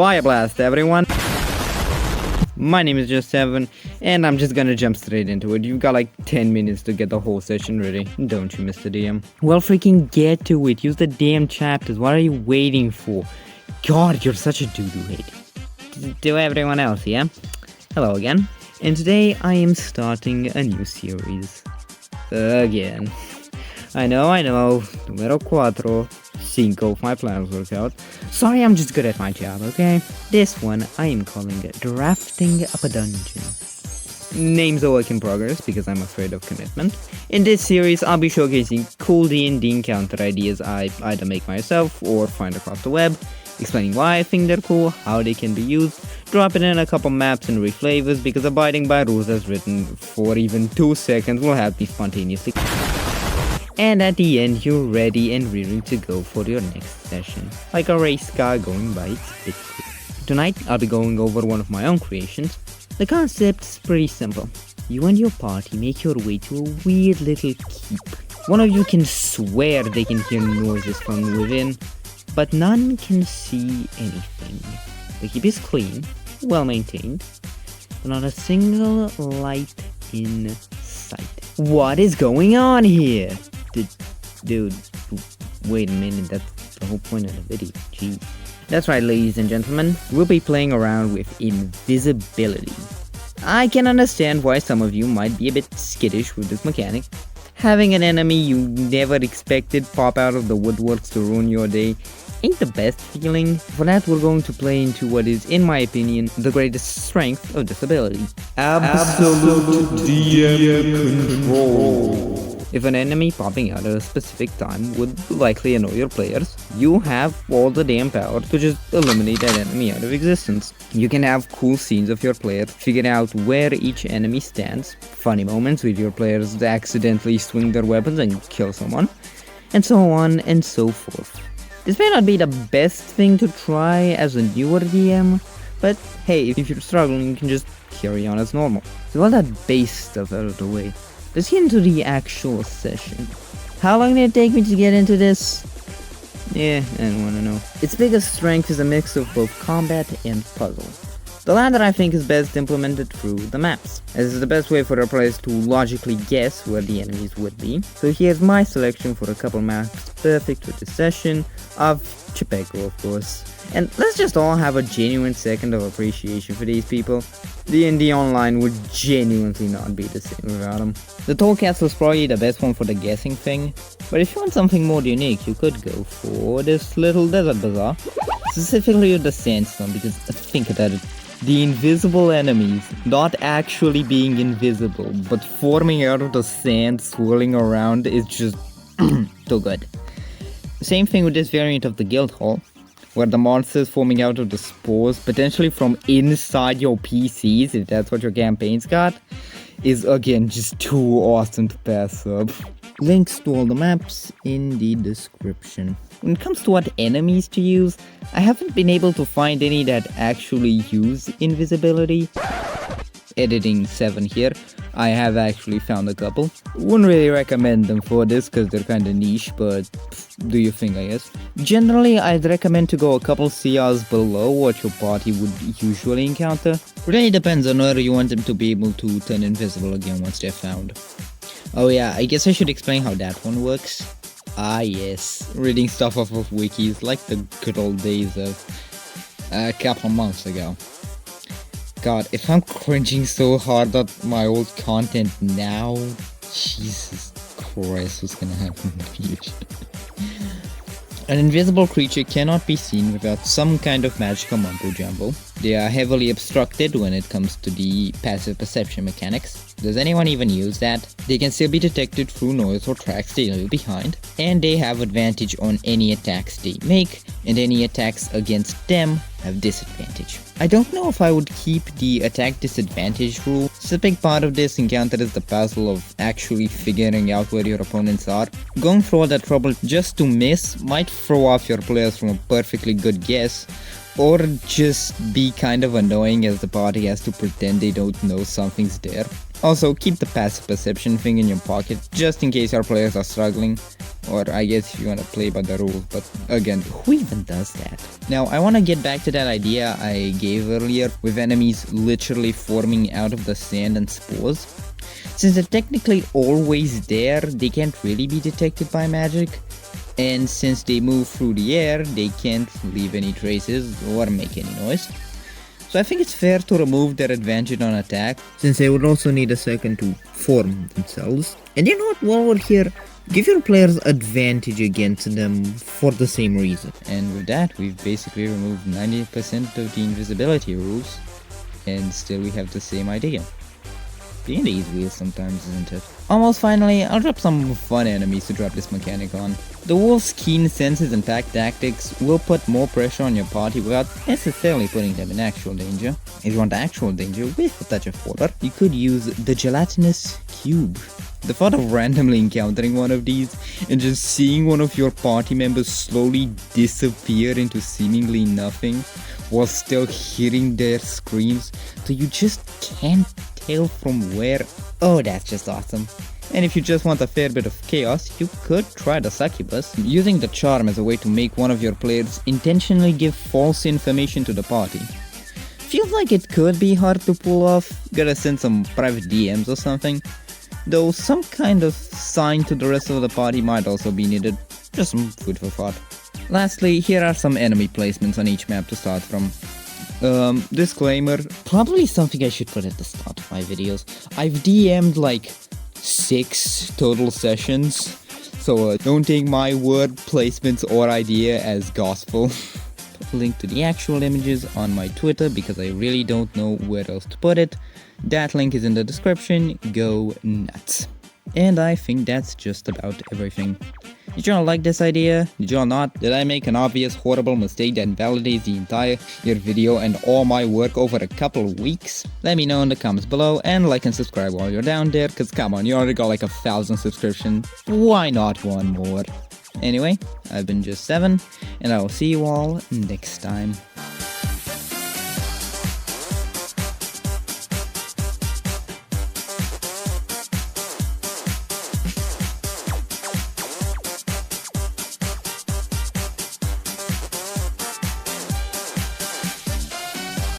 Fire blast, everyone! My name is Just7, and I'm just gonna jump straight into it. You've got like 10 minutes to get the whole session ready, don't you, Mr. DM? Well, freaking get to it. Use the damn chapters. What are you waiting for? God, you're such a doo-doo head. To everyone else, yeah? Hello again. And today I am starting a new series. Again. I know, numero 4, 5 if my plans work out. Sorry, I'm just good at my job, okay? This one I am calling Drafting Up a Dungeon. Name's a work in progress because I'm afraid of commitment. In this series, I'll be showcasing cool D&D encounter ideas I either make myself or find across the web, explaining why I think they're cool, how they can be used, dropping in a couple maps and reflavors because abiding by rules as written for even 2 seconds will help me spontaneously. And at the end, you're ready and ready to go for your next session, like a race car going by its pit crew. Tonight, I'll be going over one of my own creations. The concept's pretty simple. You and your party make your way to a weird little keep. One of you can swear they can hear noises from within, but none can see anything. The keep is clean, well maintained, but not a single light in sight. What is going on here? Dude, wait a minute, that's the whole point of the video, jeez. That's right, ladies and gentlemen, we'll be playing around with invisibility. I can understand why some of you might be a bit skittish with this mechanic. Having an enemy you never expected pop out of the woodworks to ruin your day ain't the best feeling. For that, we're going to play into what is, in my opinion, the greatest strength of this ability. Absolute DM control. If an enemy popping out at a specific time would likely annoy your players, you have all the damn power to just eliminate that enemy out of existence. You can have cool scenes of your players figure out where each enemy stands, funny moments with your players accidentally swing their weapons and kill someone, and so on and so forth. This may not be the best thing to try as a newer DM, but hey, if you're struggling, you can just carry on as normal. With all that base stuff out of the way, let's get into the actual session. How long did it take me to get into this? Yeah, I don't wanna know. Its biggest strength is a mix of both combat and puzzle. The latter I think is best implemented through the maps, as is the best way for our players to logically guess where the enemies would be. So here's my selection for a couple maps perfect for this session, of czepeku of course. And let's just all have a genuine second of appreciation for these people. D&D Online would genuinely not be the same without them. The tall castle is probably the best one for the guessing thing, but if you want something more unique, you could go for this little desert bazaar. Specifically with the sandstone, because think about it. The invisible enemies not actually being invisible, but forming out of the sand, swirling around is just too good. Same thing with this variant of the guildhall, where the monsters forming out of the spores, potentially from inside your PCs, if that's what your campaign's got, is again just too awesome to pass up. Links to all the maps in the description. When it comes to what enemies to use, I haven't been able to find any that actually use invisibility. Editing 7 here, I have actually found a couple. Wouldn't really recommend them for this because they're kinda niche, but do your thing, I guess. Generally, I'd recommend to go a couple CRs below what your party would usually encounter. Really depends on whether you want them to be able to turn invisible again once they're found. Oh yeah, I guess I should explain how that one works. Ah yes, reading stuff off of wikis like the good old days of a couple months ago. God, if I'm cringing so hard at my old content now, Jesus Christ, what's gonna happen in the future? An invisible creature cannot be seen without some kind of magical mumbo-jumbo. They are heavily obstructed when it comes to the passive perception mechanics. Does anyone even use that? They can still be detected through noise or tracks they leave behind, and they have advantage on any attacks they make, and any attacks against them have disadvantage. I don't know if I would keep the attack disadvantage rule, since a big part of this encounter is the puzzle of actually figuring out where your opponents are. Going through all that trouble just to miss might throw off your players from a perfectly good guess, or just be kind of annoying as the party has to pretend they don't know something's there. Also, keep the passive perception thing in your pocket just in case our players are struggling. Or I guess if you want to play by the rules, but again, who even does that? Now, I want to get back to that idea I gave earlier with enemies literally forming out of the sand and spores. Since they're technically always there, they can't really be detected by magic. And since they move through the air, they can't leave any traces or make any noise. So I think it's fair to remove their advantage on attack, since they would also need a second to form themselves. And you know what, while we're here, give your players advantage against them for the same reason. And with that, we've basically removed 90% of the invisibility rules, and still we have the same idea. D&D is weird sometimes, isn't it? Almost finally, I'll drop some fun enemies to drop this mechanic on. The wolf's keen senses and pack tactics will put more pressure on your party without necessarily putting them in actual danger. If you want actual danger with a touch of horror, you could use the gelatinous cube. The thought of randomly encountering one of these and just seeing one of your party members slowly disappear into seemingly nothing while still hearing their screams so you just can't tell from where. Oh, that's just awesome. And if you just want a fair bit of chaos, you could try the succubus, using the charm as a way to make one of your players intentionally give false information to the party. Feels like it could be hard to pull off, gotta send some private DMs or something, though some kind of sign to the rest of the party might also be needed, just some food for thought. Lastly, here are some enemy placements on each map to start from. Disclaimer, probably something I should put at the start of my videos. I've DM'd like 6 total sessions, so don't take my word, placements, or idea as gospel. Put a link to the actual images on my Twitter because I really don't know where else to put it. That link is in the description, go nuts. And I think that's just about everything. Did y'all like this idea? Did y'all not? Did I make an obvious horrible mistake that invalidates the entire video and all my work over a couple of weeks? Let me know in the comments below, and like and subscribe while you're down there, cause come on, you already got like 1,000 subscriptions. Why not one more? Anyway, I've been Just7, and I will see you all next time.